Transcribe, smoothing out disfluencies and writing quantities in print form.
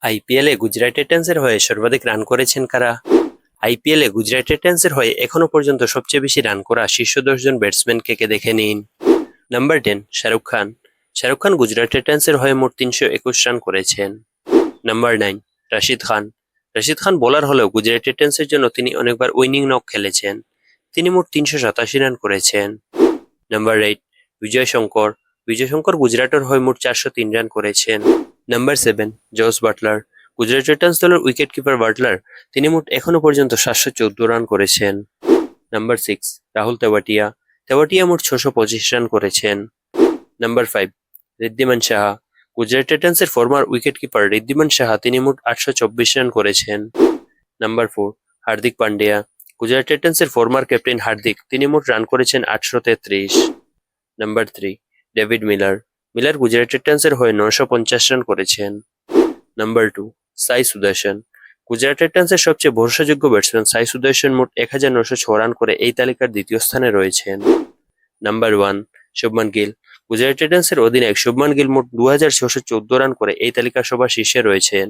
আইপিএলে গুজরাট টাইটান্সের হয়ে সর্বাধিক রান করেছেন কারা? আইপিএলে গুজরাট টাইটান্সের হয়ে এখনো পর্যন্ত সবচেয়ে বেশি রান করা শীর্ষ 10 জন ব্যাটসম্যান কে দেখে নিন। নাম্বার 10 শাহরুখ খান। শাহরুখ খান গুজরাট টাইটান্সের হয়ে মোট 321 রান করেছেন। নাম্বার 9 রাশিদ খান। রাশিদ খান বোলার হলেও গুজরাট টাইটান্সের জন্য তিনি অনেকবার উইনিং নক খেলেছেন। তিনি মোট 387 রান করেছেন। নাম্বার 8 বিজয় শঙ্কর। বিজয় শঙ্কর গুজরাটের হয়ে মোট 403 রান করেছেন। Number 7 Jos Buttler. Gujarat Titans দলের উইকেট কিপার বাটলার তিনি মোট এখনো পর্যন্ত 714 রান করেছেন। নাম্বার 6 রাহুল তেওয়াটিয়া। তেওয়াটিয়া মোট 625 রান করেছেন। নাম্বার 5 ঋদ্ধিমান সাহা। গুজরাট টাইটান্সের former wicket keeper Wriddhiman Saha তিনি মোট 824 রান করেছেন। নাম্বার 4 হার্দিক পান্ডিয়া। গুজরাট টাইটান্সের ফর্মার ক্যাপ্টেন হার্দিক তিনি মোট রান করেছেন 833। Number 3 David Miller. Miller Gujarat টাইটান্সের হয়ে 950 রান করেছেন। নাম্বার 2 সাই সুদর্শন। গুজরাট টাইটান্সের সবচেয়ে ভরসাযোগ্য ব্যাটসম্যান সাই সুদর্শন মোট 1906 রান করে এই তালিকার দ্বিতীয় স্থানে রয়েছেন। নাম্বার 1 শুভমান গিল। গুজরাট টাইটান্সের অধিনায়ক শুভমান গিল মোট 2614 রান করে এই তালিকার সবার শীর্ষে রয়েছেন।